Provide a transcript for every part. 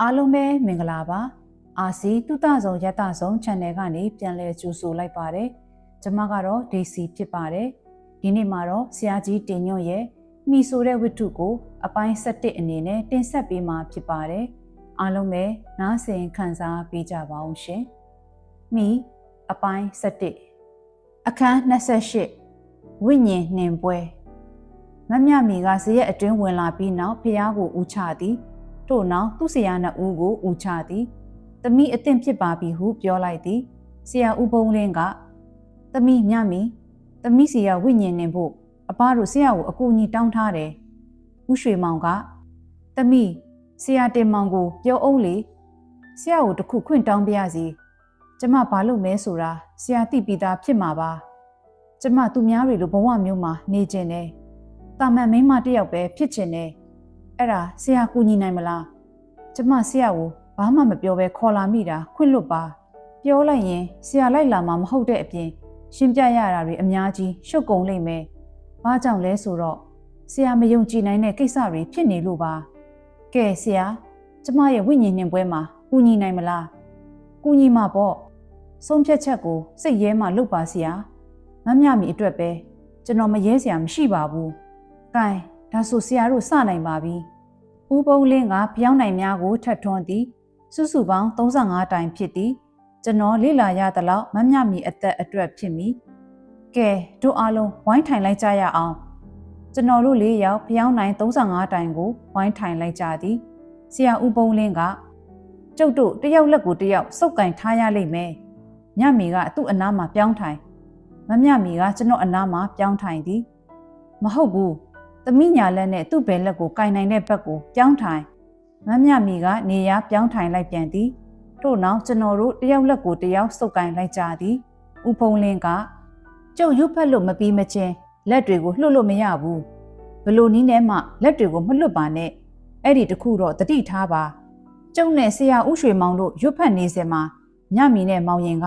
အားလုံးပဲမင်္ဂလာပါအာစီတုတဆုံရတဆုံ channel ကနေပြန်လည်ကြိုဆိုလိုက်ပါတယ်ကျွန်မကတော့ DC ဖြစ်ပါတယ်ဒီနေ့မှာတော့ဆရာကြီးတင်ညွန့်ရဲ့မိဆိုတဲ့ဝတ္ထုကိုအပိုင်း7အနေနဲ့တင်ဆက်ပေးမှာဖြစ်ပါတယ်အားလုံးပဲနားဆင်ခံစားပေးကြပါအောင်ရှင်မိအပိုင်း7အခန်း28ဝိညာဉ်နှင်ပွဲမမြမီကဇရက်အတွင်းဝင်လာပြီးနောက်ဖျားကိုဦးချသည်ထို့နောက်သူ့ဆရာနှစ်ဦးကိုဦးချသည်သမီးအသင့်ဖြစ်ပါပြီဟုပြောလိုက်သည်ဆရာဦးဘုံလင်းကသမီးမြမီသမီးစီရဝိညာဉ်နှင်ဖို့အဘတို့ဆရာကိုအကူအညီတောင်းထားတယ်ဦးရွှေမောင်ကသမီးဆရာတင်မောင်ကိုပြောအောင်လေဆရာကိုတခုခွင့်တောင်းပြရစီကျမဘာလုပ်မဲဆိုတာဆရာသိပြီးသားဖြစ်မှာပါကျမသူများတွေလိုဘဝမျိုးမှာနေကျင်တယ်တာမန်မိန်းမတစ်ယောက်ပဲဖြစ်ချင်တယ်အဲ့ဒါဆရာကူညီနိုင်မလားကျမဆရာကိုဘာမှမပြောဘဲခေါ်လာမိတာခွင့်လွတ်ပါပြောလိုက်ရင်ဆရာလိုက်လာမှာမဟုတ်တဲ့အပြင်ရှင်းပြရတာတွေအများကြီးရှုပ်ကုန်လိမ့်မယ်ဘာကြောင့်လဲဆိုတော့ဆရာမယုံကြည်နိုင်တဲ့ကိစ္စတွေဖြစ်နေလို့ပါကဲဆရာကျမရဲ့ဝိညာဉ်နှင်ပွဲမှာကူညီနိုင်မလားကူညီမှာပေါ့ဆုံးဖြတ်ချက်ကိုစိတ်ရဲမှလုပ်ပါဆရာမမြမီအတွက်ပဲကျွန်တော်မရဲဆရာမရှိပါဘူးကဲဒါဆိုဆရာတို့စနိုင်ပါပြီ။ဦးပုံးလင်းကပြောင်းနိုင်များကိုထပ်ထွန်းသည်စုစုပေါင်း35တိုင်ဖြစ်သည်ကျွန်တော်လေ့လာရသလောက်မမြမီအသက်အတွက်ဖြစ်မီကဲတို့အားလုံးဝိုင်းထိုင်လိုက်ကြရအောင်ကျွန်တော်တို့4ယောက်ပြောင်းနိုင်35တိုင်ကိုဝိုင်းထိုင်လိုက်ကြသည်ဆရာဦးပုံးလင်းကကျုပ်တို့တယောက်လက်ကိုတယောက်စုပ်ကင်ထားရလိမ့်မယ်ညမီကသူ့အနားမှာပြောင်းထိုင်မမြမီကကျွန်တော်အနားမှာပြောင်းထိုင်သည်မဟုတ်ဘူးသမီးညာလက်နဲ့သူ့ဘယ်လက်ကိုကင်နိုင်တဲ့ဘက်ကိုပြောင်းထိုင်မမြမီကနေရပြောင်းထိုင်လိုက်ပြန်သည်ထို့နောက်ကျွန်တော်တို့တယောက်လက်ကိုတယောက်စုပ်ကင်လိုက်ကြသည်ဥဖုံးလင်းကကျုပ်ရွတ်ဖက်လို့မပြီးမချင်းလက်တွေကိုလှုပ်လို့မရဘူးဘလို့နီးနဲ့မှလက်တွေကိုမလွတ်ပါနဲ့အဲ့ဒီတခုတော့တတိထားပါကျုံနဲ့ဆရာဦးရွှေမောင်တို့ရွတ်ဖက်နေစမှာညမီနဲ့မောင်ရင်က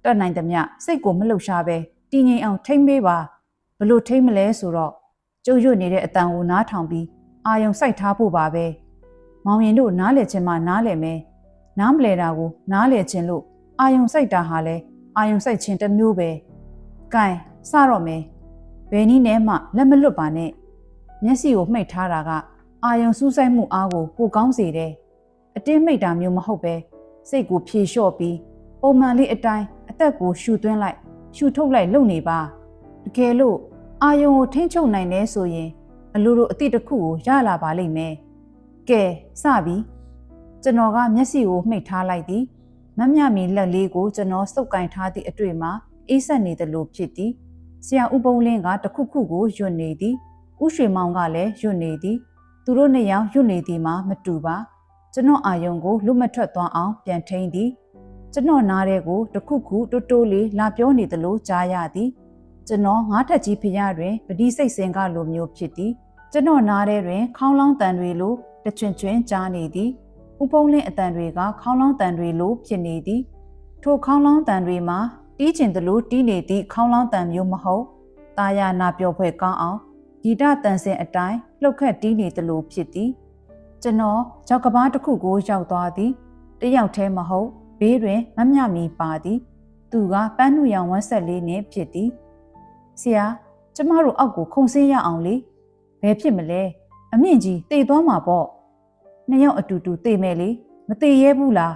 တတ်နိုင်သမျှစိတ်ကိုမလှုပ်ရှားပဲတည်ငြိမ်အောင်ထိမ့်ပေးပါဘလို့ထိမ့်မလဲဆိုတော့ကျုပ်ရွတ်နေတဲ့အတန်ကိုနားထောင်ပြီးအာယုံစိုက်ထားဖို့ပါပဲမောင်ရင်တို့နားလည်ခြင်းမှနားလည်မယ်နားမလဲတာကိုနားလည်ခြင်းလို့အာယုံစိုက်တာဟာလဲအာယုံစိုက်ခြင်းတစ်မျိုးပဲကဲစတော့မယ်ဘယ်နည်းနဲ့မှလက်မလွတ်ပါနဲ့မျက်စိကိုမှိတ်ထားတာကအာယုံစူးစိုက်မှုအားကိုပိုကောင်းစေတယ်အတင်းမှိတ်တာမျိုးမဟုတ်ပဲစိတ်ကိုဖြေလျှော့ပြီးပုံမှန်လေးအတိုင်းအသက်ကိုရှူသွင်းလိုက်ရှူထုတ်လိုက်လုပ်နေပါတကယ်လို့အာယုံကိုထိန်းချုပ်နိုင်တယ်ဆိုရင်အလိုလိုအသည့်တစ်ခုကိုရလာပါလိမ့်မယ်ကဲစပြီကျွန်တော်ကမျက်စိကိုမှိတ်ထားလိုက်သည်မမြမီလက်လေးကိုကျွန်တော်စုပ်ကင်ထားသည့်အတွေ့မှာအေးဆက်နေသလိုဖြစ်သည်ဆရာဦးပုံးလင်းကတခုခုကိုယွတ်နေသည်ဦးရွှေမောင်ကလည်းယွတ်နေသည်သူတို့နှစ်ယောက်ယွတ်နေသည်မှာမတူပါကျွန်တော်အာယုံကိုလွတ်မထွက်သွားအောင်ပြန်ထိန်းသည်ကျွန်တော်နားတဲ့ကိုတခုခုတိုးတိုးလေးလာပြောနေသလိုကြားရသည်ကျွန်တော်ငါးထက်ကြီးဖျားတွင်ပတိစိတ်စင်ကလိုမျိုးဖြစ်သည်ကျွန်တော်နားထဲတွင်ခေါင်းလောင်းတန်တွေလိုတချွင်ချွင်ကြားနေသည်ဥပုံးလင်းအတန်တွေကခေါင်းလောင်းတန်တွေလိုဖြစ်နေသည်ထိုခေါင်းလောင်းတန်တွေမှာတီးကျင်သလိုတီးနေသည့်ခေါင်းလောင်းတန်မျိုးမဟုတ်တာယာနာပြောဖွဲ့ကောင်းအောင်ဂီတတန်စင်အတိုင်းလှုပ်ခတ်တီးနေသလိုဖြစ်သည်ကျွန်တော်ကြောက်ကဘာတစ်ခုကိုရောက်သွားသည်တယောက်တည်းမဟုတ်ဘေးတွင်မမြမီပါသည်သူကပန်းနုရောင်ဝမ်းဆက်လေးနဲ့ဖြစ်သည်ဆရာကျမတို့အောက်ကိုခုန်ဆင်းရအောင်လေဘယ်ဖြစ်မလဲအမြင့်ကြီးတေသွားမှာပေါ့နှစ်ယောက်အတူတူတေမယ်လေမတေရဲဘူးလား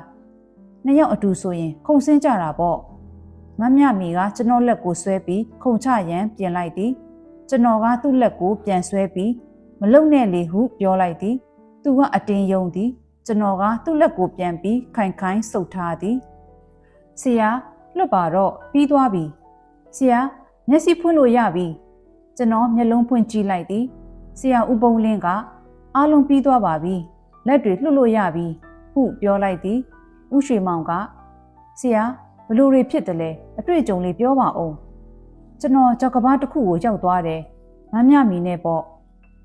နှစ်ယောက်အတူဆိုရင်ခုန်ဆင်းကြတာပေါ့မမြမီကကျွန်တော်လက်ကိုဆွဲပြီးခုန်ချရန်ပြင်လိုက်သည်ကျွန်တော်ကသူ့လက်ကိုပြန်ဆွဲပြီးမလုံနဲ့လေဟုပြောလိုက်သည်သူကအတင်းယုံသည်ကျွန်တော်ကသူ့လက်ကိုပြန်ပြီးခိုင်ခိုင်ဆုပ်ထားသည်ဆရာလွတ်ပါတော့ပြီးသွားပြီဆရာမျက်စိဖွင့်လို့ရပြီကျွန်တော်မျက်လုံးဖွင့်ကြည့်လိုက်သည်ဆရာဦးပုံးလင်းကအားလုံးပြီးသွားပါပြီလက်တွေလှုပ်လို့ရပြီဟုပြောလိုက်သည်ဦးရွှေမောင်ကဆရာဘလို့တွေဖြစ်တယ်လဲအတွေ့အကြုံလေးပြောပါဦးကျွန်တော်ကြောက်ကဘာတစ်ခုကိုရောက်သွားတယ်မမြမီနဲ့ပေါ့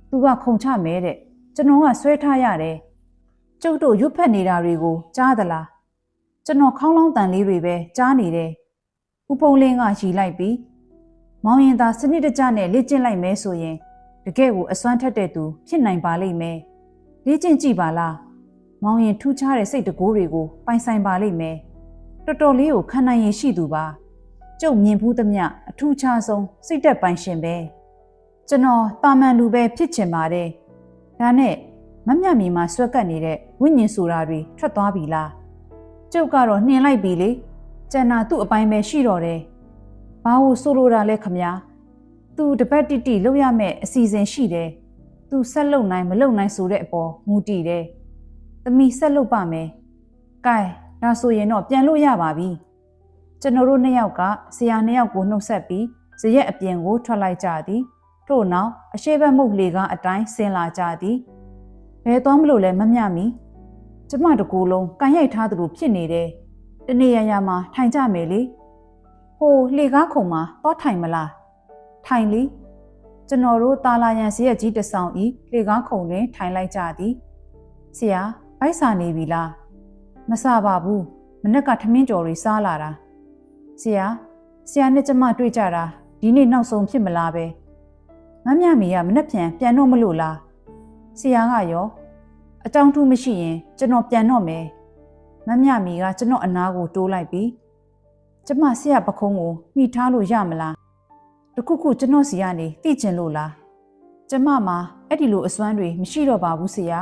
သူကခုန်ချမဲတဲ့ကျွန်တော်ကဆွဲထားရတယ်ကျုပ်တို့ရွတ်ဖက်နေတာတွေကိုကြားသလားကျွန်တော်ခေါင်းလောင်းတန်လေးတွေပဲကြားနေတယ်ဦးပုံးလင်းကရီလိုက်ပြီးမောင်ရင်သာစနစ်တကျနဲ့လေ့ကျင့်လိုက်မဲဆိုရင်တကယ့်ကိုအစွမ်းထက်တဲ့သူဖြစ်နိုင်ပါလိမ့်မယ်လေ့ကျင့်ကြည့်ပါလားမ မောင်ရင်ထူးခြားတဲ့စိတ်တကိုးတွေကိုပိုင်ဆိုင်ပါလိမ့်မယ်တော်တော်လေးကိုခံနိုင်ရရှိသူပါကျုပ်မြင်ဘူးသမျှအထူးခြားဆုံးစိတ်သက်ပိုင်ရှင်ပဲကျွန်တော်တာမန်လူပဲဖြစ်ချင်ပါတယ်ဒါနဲ့မမြမီမှာဆွဲကပ်နေတဲ့ဝိညာဉ်ဆိုတာတွေထွက်သွားပြီလားကျုပ်ကတော့နှင်လိုက်ပြီလေကျန်တာသူ့အပိုင်းပဲရှိတော့တယ်ဘာလို့ဆိုလိုတာလဲခမညာသူတပတ်တိတိလုပ်ရမယ့်အစီအစဉ်ရှိတယ်သူဆက်လုပ်နိုင်မလုပ်နိုင်ဆိုတဲ့အပေါ်မူတည်တယ်သမီးဆက်လုပ်ပါမယ်ကဲဒါဆိုရင်တော့ပြန်လို့ရပါပြီကျွန်တော်တို့နှစ်ယောက်ကဆရာနှစ်ယောက်ကိုနှုတ်ဆက်ပြီးဇရက်အပြင်ကိုထွက်လိုက်ကြသည်ထို့နောက်အရှိဘက်မုတ်လေကအတိုင်းဆင်းလာကြသည်ဘယ်သွားမလို့လဲမမြမီကျမတကူလုံးကန်ရိုက်ထားသလိုဖြစ်နေတယ်တနေရရမှာထိုင်ကြမယ်လေဟိုလေကားခုံမှာသွားထိုင်မလားထိုင်လေကျွန်တော်တို့တာလာရန်ဇရက်ကြီးတဆောင်ဤလေကားခုံတွင်ထိုင်လိုက်ကြသည်ဆရာဗိုက်စာနေပြီလားမစားပါဘူးမနေ့ကထမင်းကြော်တွေစားလာတာဆရာနဲ့ကျမတွေ့ကြတာဒီနေ့နောက်ဆုံးဖြစ်မလားပဲမမြမီကမနှက်ပြန်တော့မလို့လားဆရာကရောအကြောင်းထူးမရှိရင်ကျွန်တော်ပြန်တော့မယ်မမြမီကကျွန်တော်အနားကိုတိုးလိုက်ပြီးကျမဆရာပခုံးကိုမှီထားလို့ရမလားတခုခုကျွန်တော်စီကနေသိချင်လို့လားကျမမှာအဲ့ဒီလိုအစွမ်းတွေမရှိတော့ပါဘူးဆရာ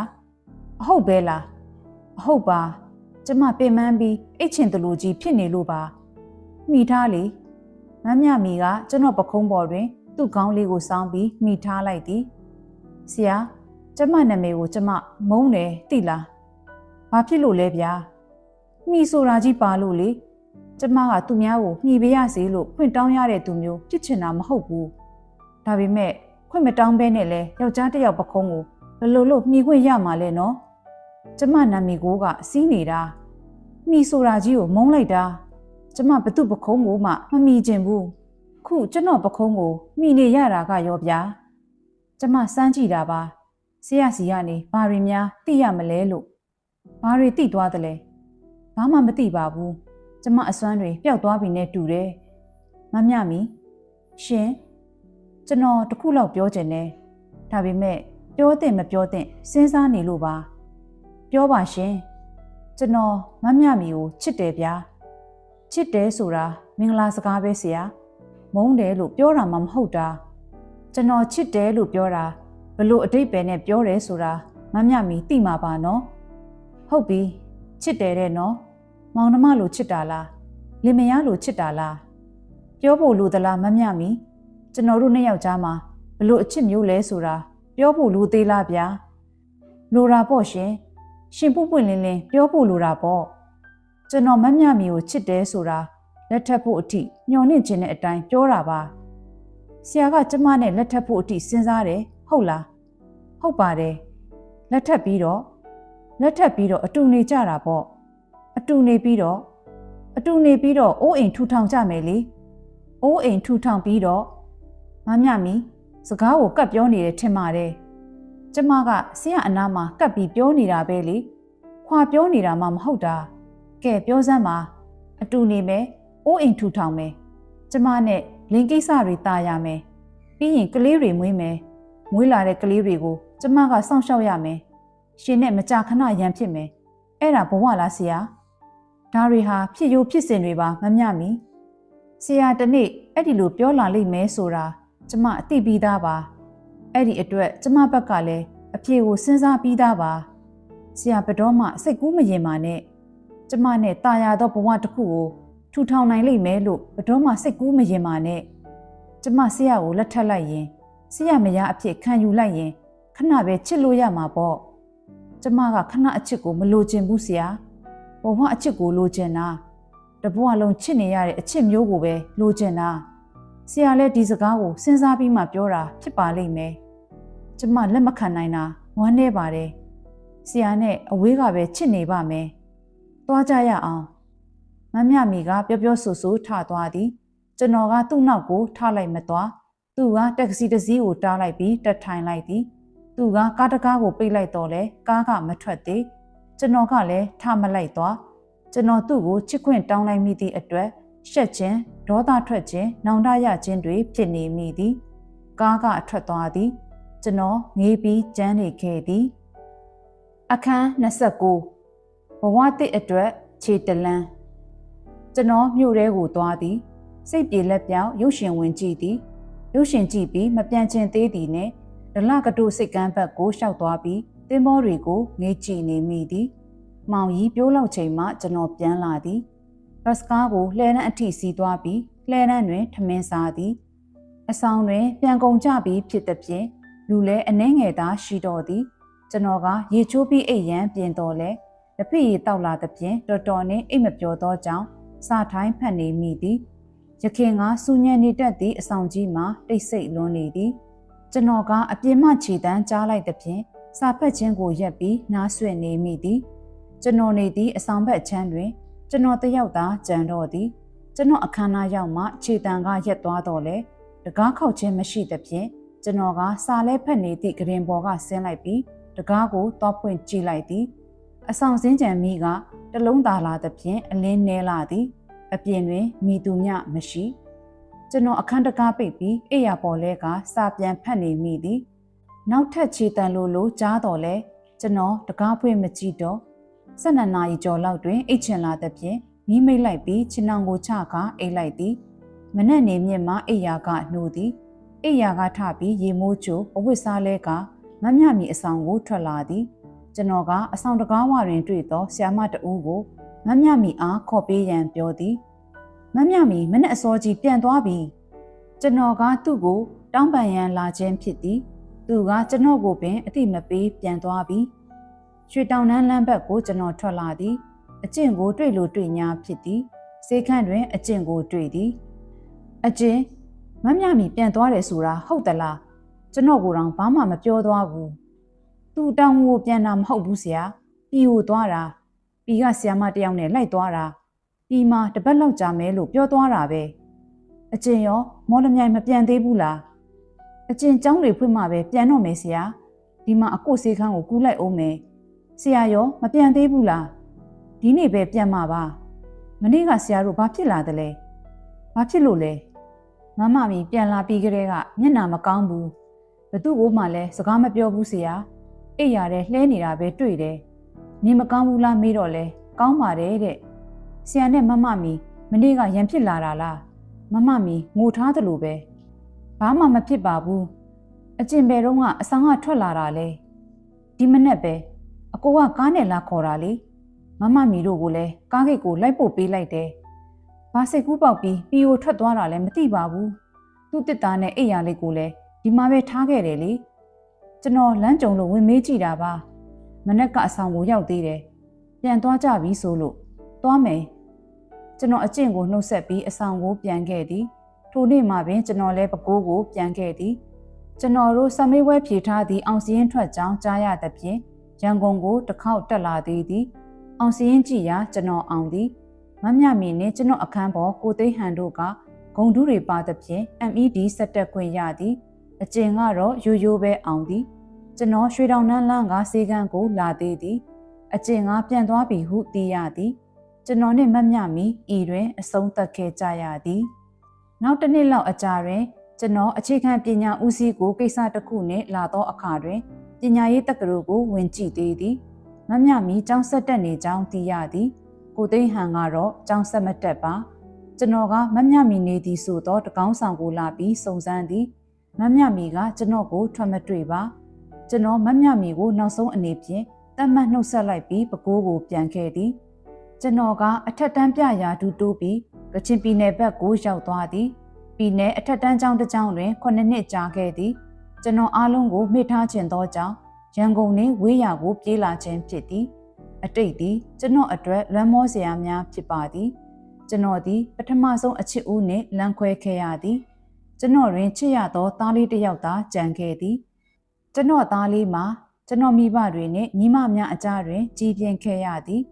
အဟုတ်ပဲလားအဟုတ်ပါကျမပင်ပန်းပြီးအိတ်ချင်တလူကြီးဖြစ်နေလို့ပါမှီထားလေမမြမီကကျွန်တော်ပခုံးပေါ်တွင်သူ့ခေါင်းလေးကိုစောင်းပြီးမှီထားလိုက်သည်ဆရာကျမနာမည်ကိုကျမမုန်းတယ်သိလားဘာဖြစ်လို့လဲဗျာမှီဆိုတာကြီးပါလို့လေကျမကသူများကိုမှီပေးရစေလို့ခွင့်တောင်းရတဲ့သူမျိုးဖြစ်ချင်တာမဟုတ်ဘူးဒါပေမဲ့ခွင့်မတောင်းဘဲနဲ့လဲယောက်ျားတစ်ယောက်ပခုံးကိုဘယ်လိုလို့မှီခွင့်ရမှာလဲနော်ကျမနာမည်ကိုကစီးနေတာမှီဆိုတာကြီးကိုမုန်းလိုက်တာကျမဘသူပခုံးကိုမှမမှီချင်ဘူးခုကျွန်တော်ပခုံးကိုမှီနေရတာကရောဗျာကျမစမ်းကြည့်တာပါဆရာစီကနေဘာတွေများသိရမလဲလို့ဘာတွေသိသွားသလဲဘာမှမသိပါဘူးကျမအစွမ်းတွေပျောက်သွားပြီနဲ့တူတယ်မမြမီရှင်ကျွန်တော်တခုလောက်ပြောချင်တယ်ဒါပေမဲ့ပြောတဲ့မပြောတဲ့စဉ်းစားနေလို့ပါပြောပါရှင်ကျွန်တော်မမြမီကိုချစ်တယ်ဗျာချစ်တယ်ဆိုတာမင်္ဂလာစကားပဲဆရာမုန်းတယ်လို့ပြောတာမှမဟုတ်တာကျွန်တော်ချစ်တယ်လို့ပြောတာဘလို့အတိတ်ပဲနဲ့ပြောတယ်ဆိုတာမမြမီသိမှာပါနော်ဟုတ်ပြီချစ်တယ်တဲ့နော်မောင်နှမလိုချစ်တာလားလင်မယားလိုချစ်တာလားပြောဖို့လိုသလားမမြမီကျွန်တော်တို့နှစ်ယောက်ကြားမှာဘလို့အချစ်မျိုးလဲဆိုတာပြောဖို့လိုသေးလားဗျာလိုတာပေါ့ရှင်ပွင့်ပွင့်လင်းလင်းပြောဖို့လိုတာပေါ့ကျွန်တော်မမြမီကိုချစ်တယ်ဆိုတာလက်ထပ်ဖို့အထိညှော်နှင့်ခြင်းတဲ့အတိုင်းပြောတာပါဆရာကကျမနဲ့လက်ထပ်ဖို့အထိစဉ်းစားတယ်ဟုတ်လားဟုတ်ပါတယ်လက်ထပ်ပြီးတော့အတူနေကြတာပေါ့အတူနေပြီးတော့အိုးအိမ်ထူထောင်ကြမယ်လေအိုးအိမ်ထူထောင်ပြီးတော့မမြမီစကားကိုကပ်ပြောနေတယ်ထင်ပါတယ်ကျမကဆရာအနားမှာကပ်ပြီးပြောနေတာပဲလေခွာပြောနေတာမှမဟုတ်တာကဲပြောစမ်းပါအတူနေမယ်အိုးအိမ်ထူထောင်မယ်ကျမနဲ့လင်းကိစ္စတွေတာရမယ်ပြီးရင်ကလေးတွေမွေးမယ်မွေးလာတဲ့ကလေးတွေကိုကျမကစောင့်ရှောက်ရမယ်ရှင်နဲ့မကြာခဏရန်ဖြစ်မယ်အဲ့ဒါဘဝလားဆရာဒါတွေဟာဖြစ်ရိုးဖြစ်စဉ်တွေပါမမြမီဆရာတနေ့အဲ့ဒီလိုပြောလာလိမ့်မယ်ဆိုတာကျမအသိပြီးသားပါအဲ့ဒီအတွက်ကျမဘက်ကလည်းအဖြေကိုစဉ်းစားပြီးသားပါဆရာဘတော်မှစိတ်ကူးမရင်ပါနဲ့ကျမနဲ့တာယာသောဘဝတစ်ခုကိုထူထောင်နိုင်လိမ့်မယ်လို့ဘတော်မှစိတ်ကူးမရင်ပါနဲ့ကျမဆရာကိုလက်ထပ်လိုက်ရင်ဆရာမယားအဖြစ်ခံယူလိုက်ရင်ခဏပဲချစ်လို့ရမှာပေါ့ကျမကခဏအချစ်ကိုမလိုချင်ဘူးဆရာဘဝအချစ်ကိုလိုချင်တာတဘဝလုံးချစ်နေရတဲ့အချစ်မျိုးကိုပဲလိုချင်တာဆရာလည်းဒီစကားကိုစဉ်းစားပြီးမှပြောတာဖြစ်ပါလိမ့်မယ်ကျမလက်မခံနိုင်တာဝမ်းနေပါတယ်ဆရာနဲ့အဝေးကပဲချစ်နေပါမယ်သွားကြရအောင်မမြမီကပြောဆိုဆိုထသွားသည်ကျွန်တော်ကသူ့နောက်ကိုထားလိုက်မသွားသူကတက္ကစီတစ်စီးကိုတားလိုက်ပြီးတက်ထိုင်လိုက်သည်သူကကားတကားကိုပိတ်လိုက်တော့လဲကားကမထွက်သေးကျွန်တော်ကလည်းထားမလိုက်သွားကျွန်တော်သူ့ကိုချစ်ခွင့်တောင်းလိုက်မိသည့်အတွက်ရှက်ခြင်းဒေါသထွက်ခြင်းနောင်တရခြင်းတွေဖြစ်နေမိသည်ကားကအထွက်သွားသည်ကျွန်တော်ငေးပြီးကျန်းနေခဲ့သည်အခန်း29 ဝတစ်အတွက်ခြေတလန်းကျွန်တော်မြို့ထဲကိုသွားသည်စိတ်ပြေလက်ပြောင်ရုပ်ရှင်ဝင်ကြည့်သည်ရုပ်ရှင်ကြည့်ပြီးမပြန်ချင်သေးသည်နဲ့ဒလကတုစိတ်ကမ်းဘက်ကိုရှောက်သွားပြီးသင်္ဘောတွေကိုငေးကြည့်နေမိသည်မောင်ကြီးပြိုးလောက်ချိန်မှကျွန်တော်ပြန်လာသည်ဘတ်စကားကိုလှဲတန်းအထိစီးသွားပြီးလှဲတန်းတွင်ထမင်းစားသည်အဆောင်တွင်ပြန်ကုန်ကြပြီးဖြစ်သည်ဖြင့်လူလဲအနှဲငယ်သာရှိတော်သည်ကျွန်တော်ကရေချိုးပြီးအိပ်ရန်ပြင်တော်လဲလက်ဖက်ရည်တောက်လာသည်ဖြင့်တော်တော်နှင့်အိပ်မပျော်သောကြောင့်စာထိုင်းဖတ်နေမိသည်ရခင်ကစူညံနေတတ်သည့်အဆောင်ကြီးမှာတိတ်ဆိတ်လွန်နေသည်ကျွန်တော်ကအပြင်းမှခြေတန်းကြားလိုက်သည်ဖြင့်စာဖတ်ခြင်းကိုရပ်ပြီးနားဆွနေမိသည်ကျွန်တော်နေသည့်အဆောင်ဘက်ချမ်းတွင်ကျွန်တော်တယောက်သာကြံတော့သည်ကျွန်တော်အခမ်းအနားရောက်မှခြေတန်းကရက်သွားတော့လေတကားခောက်ခြင်းမရှိသဖြင့်ကျွန်တော်ကစာလဲဖက်နေသည့်ကရင်ပေါ်ကဆင်းလိုက်ပြီးတကားကိုတောက်ဖွင့်ကြည့်လိုက်သည်အဆောင်စင်းကြံမိကတလုံးသာလာသဖြင့်အလင်းနဲလာသည်အပြင်တွင်မိသူမျှမရှိကျွန်တော်အခန်းတကားပိတ်ပြီးအိယာပေါ်လဲကစာပြန်ဖတ်နေမိသည်နောက်ထပ်ခြေတံလိုကြားတော်လဲကျွန်တော်တကားဖွင့်မကြည့်တော့12နာရီကျော်လောက်တွင်အိတ်ချင်လာသဖြင့်မိမိတ်လိုက်ပြီးခြေနှောင်ကိုချကအိတ်လိုက်သည်မနက်နေမြင့်မှအိယာကနှိုးသည်အိယာကထပြီးရေမိုးချိုအဝတ်စားလဲကမမြမီအဆောင်ကိုထွက်လာသည်ကျွန်တော်ကအဆောင်တကားဝတွင်တွေ့သောဆ iam တဦးကိုမမြမီအားခေါ်ပေးရန်ပြောသည်မမြမီမနက်အစောကြီးပြန်သွားပြီကျွန်တော်ကသူ့ကိုတောင်းပန်ရန်လာခြင်းဖြစ်သည်သူကကျွန်တော်ကိုပင်အတိမပေးပြန်သွားပြီရွှေတောင်တန်းလမ်းဘက်ကိုကျွန်တော်ထွက်လာသည်အကျင့်ကိုတွေ့လို့တွေ့ညာဖြစ်သည်စေခန့်တွင်အကျင့်ကိုတွေ့သည်အကျင့်မမြမီပြန်သွားတယ်ဆိုတာဟုတ်သလားကျွန်တော်ကိုယ်တော့ဘာမှမပြောသွားဘူးသူတောင်းကိုပြန်တာမဟုတ်ဘူးဆရာပြည်ကိုသွားတာပြည်ကဆရာမတယောက်နဲ့လိုက်သွားတာပြည်မှာတပတ်လောက်ကြာမယ်လို့ပြောသွားတာပဲအကျင့်ရောမော်လမြိုင်မပြန်သေးဘူးလားအကျင့်ကျောင်းတွေဖွင့်မှပဲပြန်တော့မယ်ဆရာဒီမှာအကိုစေခန်းကိုကူးလိုက်အောင်မယ်ဆရာရောမပြန်သေးဘူးလားဒီနေ့ပဲပြန်မှာပါမနေ့ကဆရာတို့ဘာဖြစ်လာသလဲဘာဖြစ်လို့လဲမမမီပြန်လာပြီးကတည်းကမျက်နှာမကောင်းဘူးဘသူ့ကိုမှလည်းစကားမပြောဘူးဆရာအိပ်ရတဲ့လှဲနေတာပဲတွေ့တယ်နေမကောင်းဘူးလားမေးတော့လဲကောင်းပါတယ်တဲ့ဆရာနဲ့မမမီမနေ့ကရန်ဖြစ်လာတာလားမမမီငိုထားတယ်လို့ပဲဘာမှမဖြစ်ပါဘူးအကျင့်ပဲတော့ကအဆောင်ကထွက်လာတာလေဒီမနေ့ပဲအကိုကကားနဲ့လာခေါ်တာလေမမမီတို့ကိုလည်းကားဂိတ်ကိုလိုက်ပို့ပေးလိုက်တယ်ဘာစိတ်ကူးပေါက်ပြီးပြည်ကိုထွက်သွားတာလည်းမသိပါဘူးသူ့တစ်သားနဲ့အိပ်ရလေးကိုလည်းဒီမှာပဲထားခဲ့တယ်လေကျွန်တော်လမ်းကြုံလို့ဝင်မေးကြည့်တာပါမနက်ကအဆောင်ကိုရောက်သေးတယ်ပြန်သွားကြပြီဆိုလို့သွားမယ်ကျွန်တော်အကျင့်ကိုနှုတ်ဆက်ပြီးအဆောင်ကိုပြန်ခဲ့သည်ထိုနေ့မှပင်ကျွန်တော်လည်းပကိုးကိုပြန်ခဲ့သည်ကျွန်တော်တို့စမေးဝဲဖြေထားသည့်အောင်စည်းရင်ထွက်ကြောင်းကြားရသဖြင့်ရန်ကုန်ကိုတစ်ခေါက်တက်လာသေးသည်အောင်စည်းရင်ကြည့်ရာကျွန်တော်အောင်သည်မမြမီနှင့်ကျွန်တော်အခန်းပေါ်ကိုသိန်းဟန်တို့ကဂုံတူးတွေပါသဖြင့် MED ဆက်တက်ခွင့်ရသည်အကျင့်ကတော့ရိုးရိုးပဲအောင်သည်ကျွန်တော်ရွှေတောင်နှန်းလန်းကစေကန်းကိုလာသေးသည်အကျင့်ကပြန်သွားပြီဟုသိရသည်ကျွန်တော်နှင့်မမြမီဤတွင်အဆုံးသတ်ခဲ့ကြရသည်နောက်တစ်နှစ်လောက်အကြာတွင်ကျွန်တော်အခြေခံပညာဦးစီးကိုကိစ္စတစ်ခုနှင့်လာသောအခါတွင်ပညာရေးတက္ကသိုလ်ကိုဝင်ကြည့်သေးသည်မမြမီကျောင်းဆက်တက်နေကြောင်းသိရသည်ကိုသိန်းဟန်ကတော့ကျောင်းဆက်မတက်ပါကျွန်တော်ကမမြမီနေသည်ဆိုတော့တကောင်းဆောင်ကိုလာပြီးစုံစမ်းသည်မမြမီကကျွန်တော်ကိုထွက်မတွေ့ပါကျွန်တော်မမြမီကိုနောက်ဆုံးအနေဖြင့်တတ်မှတ်နှုတ်ဆက်လိုက်ပြီးပကိုးကိုပြန်ခဲ့သည်ကျွန်တော်ကအထက်တန်းပြရာဒူတိုးပြီးကချင်ပြည်နယ်ဘက်ကိုရောက်သွားသည်ပြည်နယ်အထက်တန်းကျောင်းတစ်ကျောင်းတွင်9နှစ်ကြာခဲ့သည်ကျွန်တော်အားလုံးကိုမေ့ထားခြင်းသောကြောင့်ရန်ကုန်နှင့်ဝေးရာကိုပြေးလာခြင်းဖြစ်သည်အတိတ်သည်ကျွန်တော်အတွက်လမ်းမောစရာများဖြစ်ပါသည်ကျွန်တော်သည်ပထမဆုံးအချစ်ဦးနှင့်လမ်းခွဲခဲ့ရသည်ကျွန်တော်တွင်ချစ်ရသောသားလေးတစ်ယောက်သာကြံခဲ့သည်ကျွန်တော်သားလေးမှာကျွန်တော်မိဘတွေနှင့်ညီမများအကြားတွင်ကြီးပြင်းခဲ့ရသည်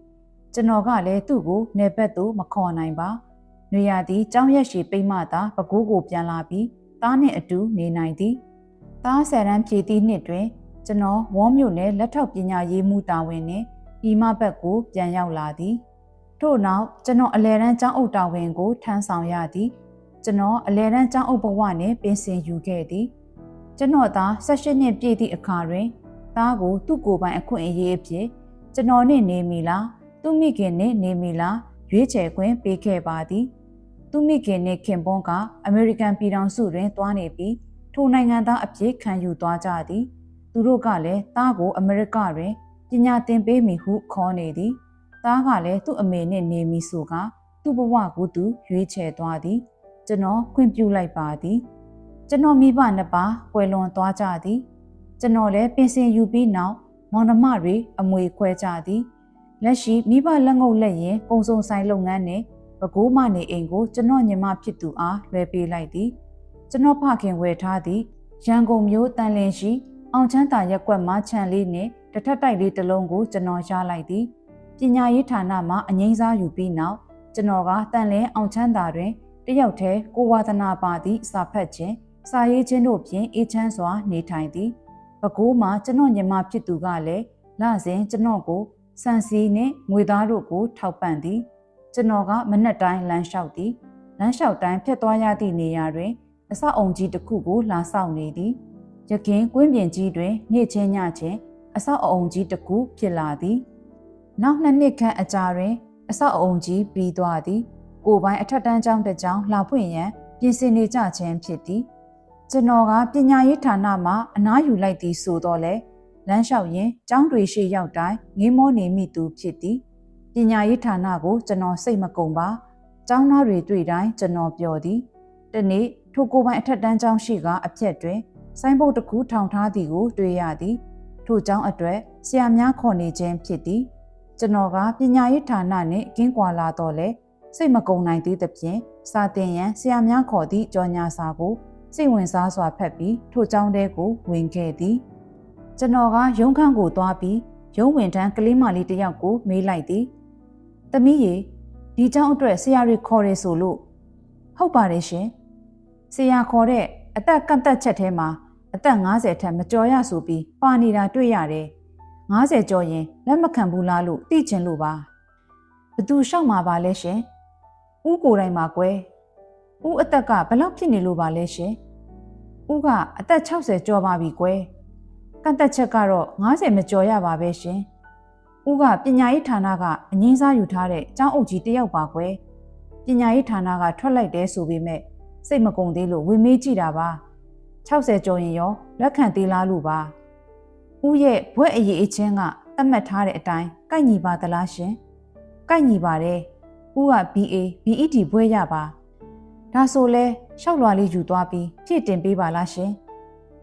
ကျွန်တော်ကလည်းသူ့ကိုနေဘက်သို့မခေါ်နိုင်ပါ။နေရသည်ကျောင်းရက်ရှည်ပိတ်မှသာပကိုးကိုပြန်လာပြီးသားနှင့်အတူနေနိုင်သည်။သားဆယ်တန်းဖြည့်သည့်နှစ်တွင်ကျွန်တော်ဝေါမြို့နယ်လက်ထောက်ပညာရေးမှူးတာဝန်နှင့်ဤမဘက်ကိုပြန်ရောက်လာသည်။ထို့နောက်ကျွန်တော်အလယ်တန်းကျောင်းအုပ်တာဝန်ကိုထမ်းဆောင်ရသည်။ကျွန်တော်အလယ်တန်းကျောင်းအုပ်ဘဝနှင့်ပင်စင်ယူခဲ့သည်။ကျွန်တော်သား18နှစ်ပြည့်သည့်အခါတွင်သားကိုသူ့ကိုယ်ပိုင်အခွင့်အရေးအဖြစ်ကျွန်တော်နှင့်နေမီလား သူမိခင်နှင့်နေမီလာရွေးချယ်ခွင့်ပေးခဲ့ပါသည်သူမိခင်နှင့်ခင်ပွန်းကအမေရိကန်ပြည်ထောင်စုတွင်တွားနေပြီးထိုနိုင်ငံသားအဖြစ်ခံယူသွားကြသည်သူတို့ကလည်းသားကိုအမေရိကတွင်ပညာသင်ပေးမည်ဟုခေါ်နေသည်သားကလည်းသူ့အမေနှင့်နေမည်ဆိုကသူ့ဘဝကိုသူရွေးချယ်သွားသည်ကျွန်တော်ခွင့်ပြုလိုက်ပါသည်ကျွန်တော်မိဘနှစ်ပါးကွယ်လွန်သွားကြသည်ကျွန်တော်လည်းပြင်ဆင်ယူပြီးနောက်မောင်နှမတွေအမွေခွဲကြသည်လက်ရှိမိဘလက်ငုပ်လက်ရင်ပုံစုံဆိုင်လုပ်ငန်းနဲ့ပဲခူးမနေအိမ်ကိုကျွန်တော်ညီမဖြစ်သူအားလွှဲပေးလိုက်သည်ကျွန်တော်ဖခင်ဝယ်ထားသည့်ရန်ကုန်မြို့တန်လင်းရှိအောင်ချမ်းသာရက်ကွက်မှခြံလေးနဲ့တထက်တိုက်လေးတစ်လုံးကိုကျွန်တော်ရလိုက်သည်ပညာရေးဌာနမှအငိမ့်စားယူပြီးနောက်ကျွန်တော်ကတန်လင်းအောင်ချမ်းသာတွင်တယောက်တည်းကိုဝါသနာပါသည့်စာဖတ်ခြင်းစာရေးခြင်းတို့ဖြင့်အေးချမ်းစွာနေထိုင်သည်ပဲခူးမှာကျွန်တော်ညီမဖြစ်သူကလည်းလစဉ်ကျွန်တော်ကိုစံစီနှင့်ငွေသားတို့ကိုထောက်ပံ့သည်ကျွန်တော်ကမနက်တိုင်းလမ်းလျှောက်သည်လမ်းလျှောက်တိုင်းဖြတ်သွားရသည့်နေရာတွင်အဆောက်အုံကြီးတစ်ခုကိုလာဆောင်နေသည်ရခင်ကွင်းပြင်ကြီးတွင်နေ့ချင်းညချင်းအဆောက်အုံကြီးတစ်ခုဖြစ်လာသည်နောက်နှစ်နှစ်ခန့်အကြာတွင်အဆောက်အုံကြီးပြီးသွားသည်ကိုယ်ပိုင်အထက်တန်းကျောင်းတစ်ကျောင်းလာဖွင့်ရန်ပြင်ဆင်နေကြခြင်းဖြစ်သည်ကျွန်တော်ကပညာရေးဌာနမှအနားယူလိုက်သည်ဆိုတော့လေလမ်းလျှောက်ရင်ကျောင်းတွေရှိရောက်တိုင်းငေးမောနေမိသူဖြစ်သည်ပညာရေးဌာနကိုကျွန်တော်စိတ်မကုန်ပါကျောင်းသားတွေတွေ့တိုင်းကျွန်တော်ပျော်သည်တနေ့ထိုကိုယ်ပိုင်အထက်တန်းကျောင်းရှိကအပြက်တွင်ဆိုင်းဘုတ်တစ်ခုထောင်ထားသည်ကိုတွေ့ရသည်ထိုကျောင်းအတွက်ဆရာများခေါ်နေခြင်းဖြစ်သည်ကျွန်တော်ကပညာရေးဌာနနှင့်ကင်းကွာလာတော့လေစိတ်မကုန်နိုင်သေးသဖြင့်စာသင်ရန်ဆရာများခေါ်သည့်ကြော်ညာစာကိုစိတ်ဝင်စားစွာဖတ်ပြီးထိုကျောင်းထဲကိုဝင်ခဲ့သည်ကျွန်တော်ကရုံးခန်းကိုသွားပြီးရုံးဝင်ထမ်းကလေးမလေးတစ်ယောက်ကိုမေးလိုက်သည်သမီးရေဒီကျောင်းအတွက်ဆရာတွေခေါ်ရဲဆိုလို့ဟုတ်ပါတယ်ရှင်ဆရာခေါ်တဲ့အသက်ကန့်သက်ချက်ထဲမှာအသက်50ထက်မကျော်ရဆိုပြီးပါနေတာတွေ့ရတယ်50ကျော်ရင်လက်မခံဘူးလားလို့သိချင်လို့ပါဘသူလျှောက်မှာပါလဲရှင်ဦးကိုယ်တိုင်ပါကွယ်ဦးအသက်ကဘယ်လောက်ဖြစ်နေလို့ပါလဲရှင်ဦးကအသက်60ကျော်ပါပြီကွယ်ကန့်သက်ချက်ကတော့50မကျော်ရပါပဲရှင်ဦးကပညာရေးဌာနကအငိမ့်စားယူထားတဲ့ကျောင်းအုပ်ကြီးတယောက်ပါကွယ်ပညာရေးဌာနကထွက်လိုက်တယ်ဆိုပေမဲ့စိတ်မကုန်သေးလို့ဝင်မေးကြည့်တာပါ60ကျော်ရင်ရောလက်ခံသေးလားလို့ပါဦးရဲ့ဘွဲ့အရေးအချင်းကသတ်မှတ်ထားတဲ့အတိုင်းကိုက်ညီပါသလားရှင်ကိုက်ညီပါတယ်ဦးက BA BED ဘွဲ့ရပါဒါဆိုလဲရှောက်လွာလေးယူသွားပြီးဖြည့်တင်ပေးပါလားရှင်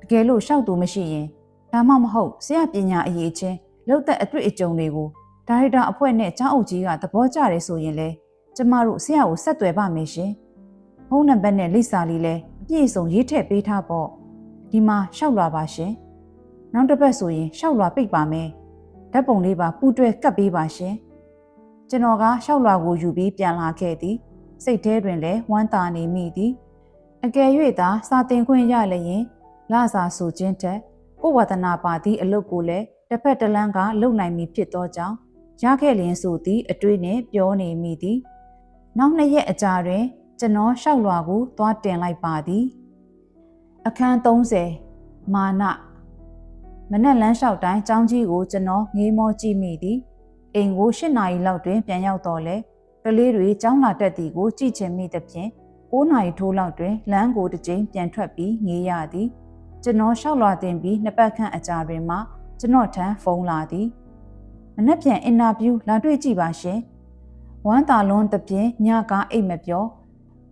တကယ်လို့ရှောက်သူမရှိရင်ဒါမှမဟုတ်ဆရာပညာအရေးချင်းလောက်သက်အတွေ့အကြုံတွေကိုဒါရိုက်တာအဖွဲ့နဲ့ကျောင်းအုပ်ကြီးကသဘောကျတယ်ဆိုရင်လဲကျမတို့ဆရာကိုဆက်သွယ်ပါမယ်ရှင်ဖုန်းနံပါတ်နဲ့လိပ်စာလေးလဲအပြည့်စုံရေးထည့်ပေးထားပေါ့ဒီမှာရှောက်လွာပါရှင်နောက်တစ်ပတ်ဆိုရင်ရှောက်လွာပိတ်ပါမယ်ဓာတ်ပုံလေးပါပူတွဲကပ်ပေးပါရှင်ကျွန်တော်ကရှောက်လွာကိုယူပြီးပြန်လာခဲ့သည်စိတ်ထဲတွင်လည်းဝမ်းသာနေမိသည်အကယ်၍သာစာသင်ခွင့်ရလျင်လစာဆိုခြင်းထက်ကိုယ်ဝါသနာပါသည့်အလုပ်ကိုလည်းတစ်ဖက်တစ်လမ်းကလုပ်နိုင်မည်ဖြစ်သောကြောင့်ရခဲ့လျင်ဆိုသည့်အတွေးနှင့်ပြောနေမိသည်နောက်2ရက်အကြာတွင်ကျွန်တော်လျှောက်လွှာကိုသွားတင်လိုက်ပါသည်အခန်း30မာနမနက်လမ်းလျှောက်တိုင်းကျောင်းကြီးကိုကျွန်တော်ငေးမောကြည့်မိသည်အိမ်ကို8နာရီလောက်တွင်ပြန်ရောက်တော့လေကလေးတွေကျောင်းလာတက်သည်ကိုကြည့်ချင်မိသဖြင့်9နာရီထိုးလောက်တွင်လမ်းကိုတစ်ကြိမ်ပြန်ထွက်ပြီးငေးရသည်ကျွန်တော်လျှောက်လွှာတင်ပြီး2ပတ်ခန့်အကြာတွင်မှကျွန်တော်ထံဖုန်းလာသည်မနက်ဖြန်အင်တာဗျူးလာတွေ့ကြည့်ပါရှင်ဝမ်းသာလွန်သဖြင့်ညကအိတ်မပြော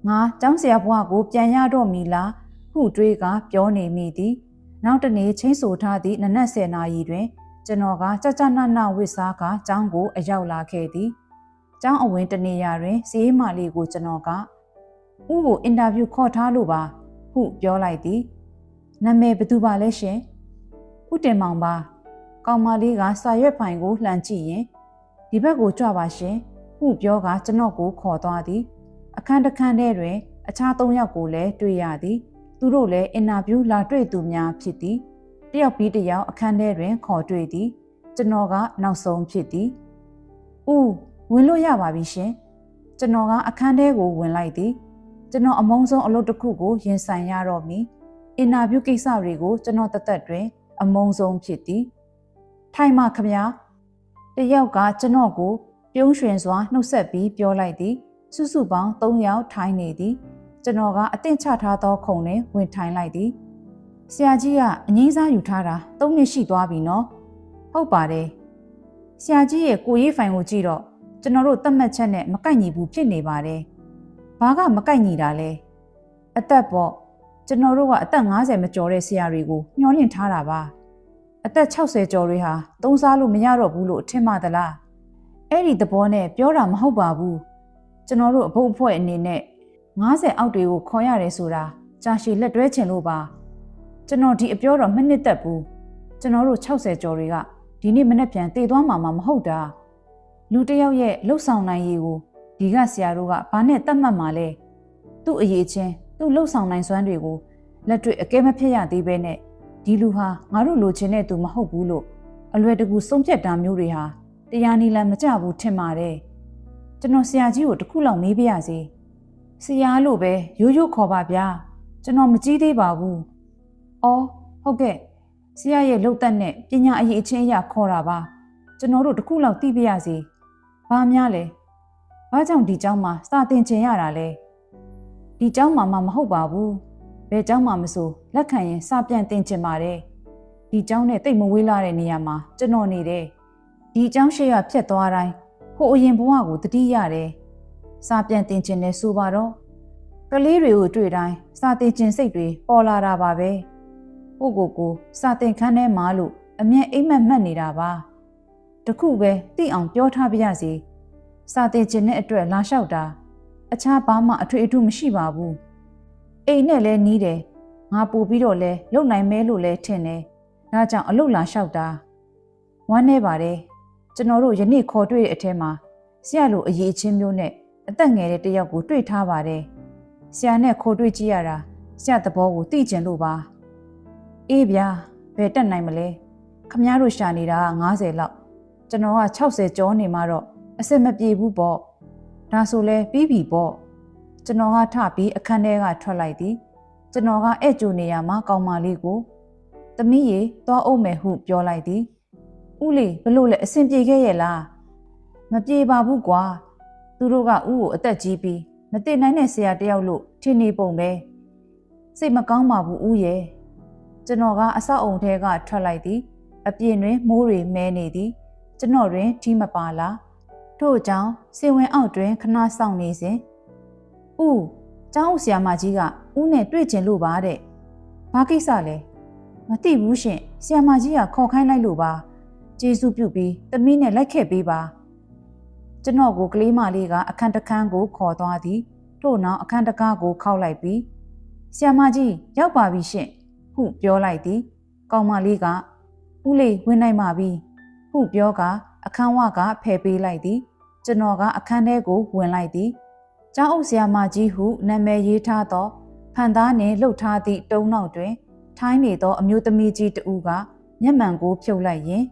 ငါကျောင်းဆရာဘွားကိုပြန်ရတော့မီလားဟုတွေးကပြောနေမိသည်နောက်တနေ့ချင်းဆိုထားသည့်နနက်10နာရီတွင်ကျွန်တော်ကကြကြနနဝစ်စားကကျောင်းကိုအရောက်လာခဲ့သည်ကျောင်းအဝင်တနေရာတွင်စီးမလေးကိုကျွန်တော်ကဥကိုအင်တာဗျူးခေါ်ထားလို့ပါဟုပြောလိုက်သည်နာမည်ဘယ်သူပါလဲရှင်ဥတင်မောင်ပါကောင်မလေးကစာရွက်ဖိုင်ကိုလှမ်းကြည့်ရင်ဒီဘက်ကိုကြွပါရှင်ဟုပြောကကျွန်တော်ကိုခေါ်သွားသည်အခန်းတစ်ခန်းထဲတွင်အခြား3ယောက်ကိုလည်းတွေ့ရသည်သူတို့လည်းအင်တာဗျူးလာတွေ့သူများဖြစ်သည်တယောက်ပြီးတယောက်အခန်းထဲတွင်ခေါ်တွေ့သည်ကျွန်တော်ကနောက်ဆုံးဖြစ်သည်ဝင်လို့ရပါပြီရှင်ကျွန်တော်ကအခန်းထဲကိုဝင်လိုက်သည်ကျွန်တော်အမုန်းဆုံးအလုပ်တစ်ခုကိုရင်ဆိုင်ရတော့မည်အင်တာဗျူးကိစ္စတွေကိုကျွန်တော်တသက်တွင်အမုန်းဆုံးဖြစ်သည်ထိုင်မှခမတယောက်ကကျွန်တော်ကိုပ ပြုံးရွှင်စွာနှုတ်ဆက်ပြီးပြောလိုက်သည်စုစုပေါင်း3ယောက်ထိုင်နေသည်ကျွန်တော်ကအသင့်ချထားသောခုံနဲ့ဝင်ထိုင်လိုက်သည်ဆရာကြီးကအငိမ့်စားယူထားတာ3နှစ်ရှိသွားပြီနော်ဟုတ်ပါတယ်ဆရာကြီးရဲ့ကိုရေးဖိုင်ကိုကြည့်တော့ကျွန်တော်တို့သတ်မှတ်ချက်နဲ့မကိုက်ညီဘူးဖြစ်နေပါတယ်ဘာကမကိုက်ညီတာလဲအသက်ပေါ့ကျွန်တော်တို့ကအသက်50မကျော်တဲ့ဆရာတွေကိုညှော်လင့်ထားတာပါအသက်60ကျော်တွေဟာသုံးစားလို့မရတော့ဘူးလို့ထင်မှသလားအဲ့ဒီသဘောနဲ့ပြောတာမဟုတ်ပါဘူးကျွန်တော်တို့အဖို့အဖွဲ့အနေနဲ့50အောက်တွေကိုခေါ်ရတယ်ဆိုတာကြာရှည်လက်တွဲချင်လို့ပါကျွန်တော်ဒီအပြောတော့မနှစ်သက်ဘူးကျွန်တော်တို့60ကျော်တွေကဒီနေ့မနေ့ပြန်တည်သွားမှာမဟုတ်တာလူတစ်ယောက်ရဲ့လှုပ်ဆောင်နိုင်ရည်ကိုဒီကဆရာတို့ကဘာနဲ့တတ်မှတ်မှာလဲသူ့အရေးချင်းသူ့လှုပ်ဆောင်နိုင်စွမ်းတွေကိုလက်တွေ့အကဲမဖြစ်ရသေးပဲနဲ့ဒီလူဟာငါတို့လိုချင်တဲ့သူမဟုတ်ဘူးလို့အလွယ်တကူဆုံးဖြတ်တာမျိုးတွေဟာတရားနီလန်မကြဘူးထင်ပါတယ်ကျွန်တော်ဆရာကြီးကိုတစ်ခုလောက်မေးပြရစီဆရာလို့ပဲရိုးရိုးခေါ်ပါဗျာကျွန်တော်မကြည့်သေးပါဘူးအော်ဟုတ်ကဲ့ဆရာရဲ့လှုပ်သက်နဲ့ပညာအရေးအချင်းအရာခေါ်တာပါကျွန်တော်တို့တစ်ခုလောက်သိပြရစီဘာများလဲဘာကြောင့်ဒီကျောင်းမှာစာသင်ချင်ရတာလဲဒီကျောင်းမှာမဟုတ်ပါဘူးဘယ်ကျောင်းမှာမဆိုလက်ခံရင်စာပြန်သင်ချင်ပါတယ်ဒီကျောင်းနဲ့တိတ်မဝေးလာတဲ့နေရာမှာကျွန်တော်နေတယ်ဒီကျောင်းရှိရဖြတ်သွားတိုင်းဟိုအရင်ဘဝကိုတတိရတယ်စာပြန်သင်ချင်တယ်ဆိုပါတော့ကလေးတွေကိုတွေ့တိုင်းစာသင်ချင်စိတ်တွေပေါ်လာတာပါပဲကိုစာသင်ခန်းထဲမှာလို့အမြဲအိမ်မက်မှတ်နေတာပါတခုပဲသိအောင်ပြောထားပြရစီစာသင်ချင်တဲ့အတွက်လာလျှောက်တာအခြားဘာမှအထွေအထူးမရှိပါဘူးအိမ်နဲ့လဲနီးတယ်ငါပို့ပြီးတော့လဲလုံနိုင်မဲလို့လဲထင်တယ်ဒါကြောင့်အလုပ်လာလျှောက်တာဝမ်းနေပါတယ်ကျွန်တော်တို့ယနေ့ခေါ်တွေ့တဲ့အထဲမှာဆရာလိုအရေးချင်းမျိုးနဲ့အသက်ငယ်တဲ့တယောက်ကိုတွေ့ထားပါတယ်ဆရာနဲ့ခေါ်တွေ့ကြည့်ရတာဆရာသဘောကိုသိကျင်လို့ပါအေးဗျာဘယ်တက်နိုင်မလဲခမည်းတော်ရှာနေတာ90လောက်ကျွန်တော်က60ကျော်နေမှတော့အစစ်မပြေဘူးပေါ့ဒါဆိုလဲပြီးပြီပေါ့ကျွန်တော်ကထပြီးအခန်းထဲကထွက်လိုက်သည်ကျွန်တော်ကအဲ့ကျိုနေရမှာကောင်းမလေးကိုသမီးရေသွားအောင်မယ်ဟုပြောလိုက်သည်ဦးလေးဘလို့လဲအဆင်ပြေခဲ့ရဲ့လားမပြေပါဘူးကွာသူတို့ကဦးကိုအသက်ကြီးပြီးမတည်နိုင်တဲ့ဆရာတယောက်လို့ထင်နေပုံပဲစိတ်မကောင်းပါဘူးဦးရဲ့ကျွန်တော်ကအဆောက်အုံထဲကထွက်လိုက်သည်အပြင်တွင်မိုးတွေမဲနေသည်ကျွန်တော်တွင်ထီးမပါလားထို့ကြောင့်စေဝင်အောက်တွင်ခဏစောင့်နေစဉ်ဦးကျောင်းဆရာမကြီးကဦးနဲ့တွေ့ကျင်လို့ပါတဲ့ဘာကိစ္စလဲမသိဘူးရှင်ဆရာမကြီးကခေါ်ခိုင်းလိုက်လို့ပါကျေးဇူးပြုပြီးသမီးနဲ့လိုက်ခဲ့ပေးပါကျွန်တော်ကိုကလေးမလေးကအခန်းတစ်ခန်းကိုခေါ်သွားသည်ထို့နောက်အခန်းတစ်ကားကိုခောက်လိုက်ပြီးဆရာမကြီးရောက်ပါပြီရှင်ဟုပြောလိုက်သည်ကောင်မလေးကဦးလေးဝင်နိုင်ပါပြီဟုပြောကအခန်းဝကဖယ်ပေးလိုက်သည်ကျွန်တော်ကအခန်းထဲကိုဝင်လိုက်သည်ကျောင်းအုပ်ဆရာမကြီးဟုနာမည်ရေးထားသောဖန်သားနှင့်လှုပ်ထားသည့်တုံးနောက်တွင်ထိုင်းနေသောအမျိုးသမီးကြီးတဦးကမျက်မှန်ကိုဖြုတ်လိုက်ရင်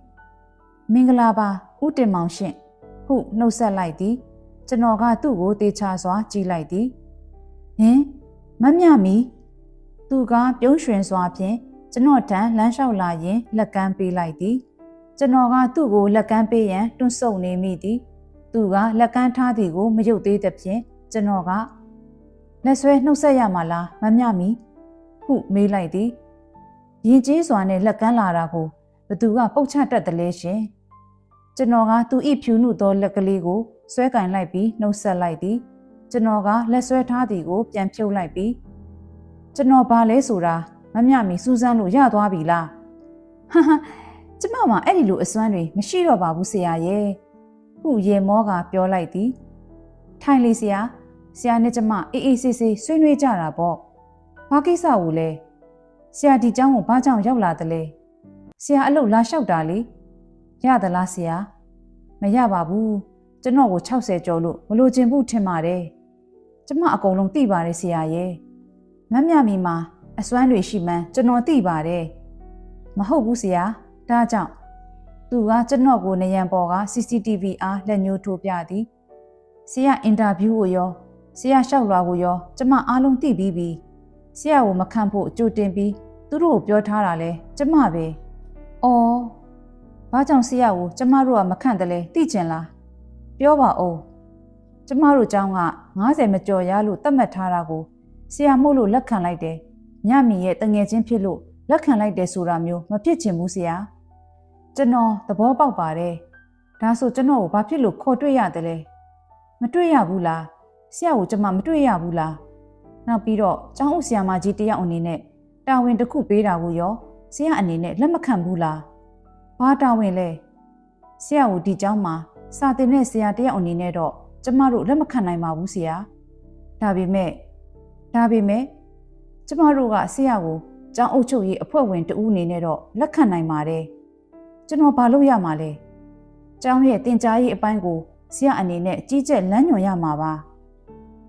မင်္ဂလာပါဦးတင်မောင်ရှင်ဟုနှုတ်ဆက်လိုက်သည်ကျွန်တော်ကသူ့ကိုတေချာစွာကြည့်လိုက်သည်ဟင်မမြမီသူကပြုံးရွှင်စွာဖြင့်ကျွန်တော်ထံလမ်းလျှောက်လာရင်လက်ကမ်းပေးလိုက်သည်ကျွန်တော်ကသူ့ကိုလက်ကမ်းပေးရန်တွန့်ဆုတ်နေမိသည်သူကလက်ကမ်းထားသည်ကိုမယုတ်သေးသဖြင့်ကျွန်တော်ကလက်ဆွဲနှုတ်ဆက်ရမှာလားမမြမီဟုမေးလိုက်သည်ရင်ကျေးစွာနဲ့လက်ကမ်းလာတာကိုဘသူကပုတ်ချတတ်တယ်လဲရှင်ကျွန်တော်ကသူ၏ဖြူနုသောလက်ကလေးကိုဆွဲကင်လိုက်ပြီးနှုတ်ဆက်လိုက်သည်ကျွန်တော်ကလက်ဆွဲထားသည်ကိုပြန်ဖြုတ်လိုက်ပြီးကျွန်တော်ဘာလဲဆိုတာမမြမီစူးစမ်းလို့ရသွားပြီလားဟာဟာကျမမှာအဲ့ဒီလိုအစွမ်းတွေမရှိတော့ပါဘူးဆရာရဲ့ဟုရေမောကပြောလိုက်သည်ထိုင်လေဆရာနဲ့ကျမအေးအေးဆေးဆေးဆွေးနွေးကြတာပေါ့ဘာကိစ္စကိုလဲဆရာဒီကျောင်းကိုဘာကြောင့်ရောက်လာသလဲဆရာအလုပ်လာလျှောက်တာလေရသလားဆရာမရပါဘူးကျွန်တော်ကို60ကျော်လို့မလိုချင်ဘူးထင်ပါတယ်ကျမအကုန်လုံးသိပါတယ်ဆရာရဲ့မမြမီမှာအစွမ်းတွေရှိမှန်းကျွန်တော်သိပါတယ်မဟုတ်ဘူးဆရာဒါကြောင့်သူကကျွန်တော်ကိုနေရန်ပေါ်က CCTV အားလက်ညှိုးထိုးပြသည်ဆရာအင်တာဗျူးကိုရောဆရာလျှောက်လွှာကိုရောကျမအားလုံးသိပြီးပြီဆရာကိုမခန့်ဖို့ကြိုတင်ပြီးသူတို့ကိုပြောထားတာလဲကျမပဲ။အော်ဘာကြောင့်ဆရာကိုကျမတို့ကမခန့်တယ်လဲသိချင်လား ပြောပါဦးကျမတို့ကျောင်းက90မကျော်ရလို့သတ်မှတ်ထားတာကိုဆရာမို့လို့လက်ခံလိုက်တယ်ညမီရဲ့တငယ်ချင်းဖြစ်လို့လက်ခံလိုက်တယ်ဆိုတာမျိုးမဖြစ်ချင်ဘူးဆရာကျွန်တော်သဘောပေါက်ပါတယ်ဒါဆိုကျွန်တော်ကိုဘာဖြစ်လို့ခေါ်တွေ့ရတယ်လဲမတွေ့ရဘူးလားဆရာကိုကျမမတွေ့ရဘူးလားနောက်ပြီးတော့ကျောင်းဦးဆရာမကြီးတယောက်အနေနဲ့တာဝန်တစ်ခုပေးတာကိုရောဆရာအနေနဲ့လက်မခံဘူးလားဘာတာဝန်လဲဆရာကိုဒီကျောင်းမှာစာသင်တဲ့ဆရာတယောက်အနေနဲ့တော့ကျမတို့လက်မခံနိုင်ပါဘူးဆရာဒါပေမဲ့ကျမတို့ကဆရာကိုကျောင်းအုပ်ချုပ်ရေးအဖွဲ့ဝင်တဦးအနေနဲ့တော့လက်ခံနိုင်ပါတယ်ကျွန်တော်ဘာလုပ်ရမှာလဲကျောင်းရဲ့တင် जा ရေးအပိုင်းကိုဆရာအနေနဲ့ကြီးကြပ်လမ်းညွှန်ရမှာပါ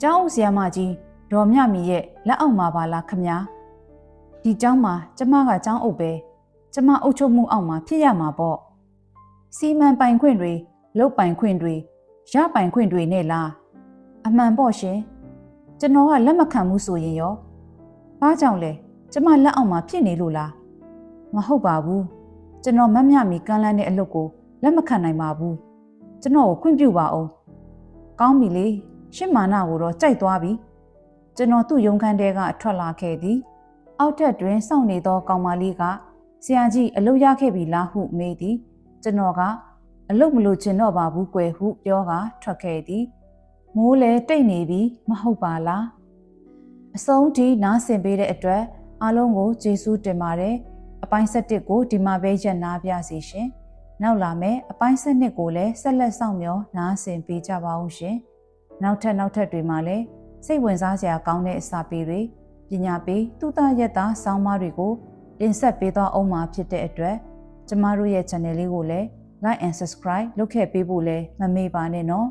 ကျောင်းဦးဆရာမကြီးဒေါ်မြမီရဲ့လက်အောက်မှာပါလားခမညာဒီကျောင်းမှာကျမကကျောင်းအုပ်ပဲကျမအုပ်ချုပ်မှုအောက်မှာဖြစ်ရမှာပေါ့စီမံပိုင်ခွင့်တွေလုပ်ပိုင်ခွင့်တွေရပိုင်ခွင့်တွေနဲ့လားအမှန်ပေါ့ရှင်ကျွန်တော်ကလက်မခံဘူးဆိုရင်ရောဘာကြောင့်လဲကျမလက်အောက်မှာဖြစ်နေလို့လားမဟုတ်ပါဘူးကျွန်တော်မမြမီကမ်းလှမ်းတဲ့အလုပ်ကိုလက်မခံနိုင်ပါဘူးကျွန်တော်ကိုခွင့်ပြုပါအောင်ကောင်းပြီလေရှစ်မာနာကိုတော့ကြိုက်သွားပြီကျွန်တော်သူ့ရုံးခန်းထဲကထွက်လာခဲ့သည်အောက်ထပ်တွင်စောင့်နေသောကောင်မလေးကဆရာကြီးအလုပ်ရခဲ့ပြီလားဟုမေးသည်ကျွန်တော်ကအလုပ်မလို့ချင်တော့ပါဘူးကွယ်ဟုပြောကထွက်ခဲ့သည်မိုးလဲတိတ်နေပြီမဟုတ်ပါလားအဆုံးထိနားဆင်ပေးတဲ့အတွက်အားလုံးကိုကျေးဇူးတင်ပါတယ်အပိုင်း7ကိုဒီမှာပဲရပ်နားပြစီရှင်နောက်လာမယ့်အပိုင်း7ကိုလည်းဆက်လက်ဆောင်မျှော်နားဆင်ပေးကြပါဦးရှင်နောက်ထပ်တွေမှာလည်းစိတ်ဝင်စားစရာကောင်းတဲ့စာပေတွေပညာပေးသုတရက်သားဆောင်းပါးတွေကိုတင်ဆက်ပေးသွားအောင်မှာဖြစ်တဲ့အတွက်ကျမတို့ရဲ့ channel လေးကိုလည်း like and subscribe လုပ်ခဲ့ပေးဖို့လည်းမမေ့ပါနဲ့နော်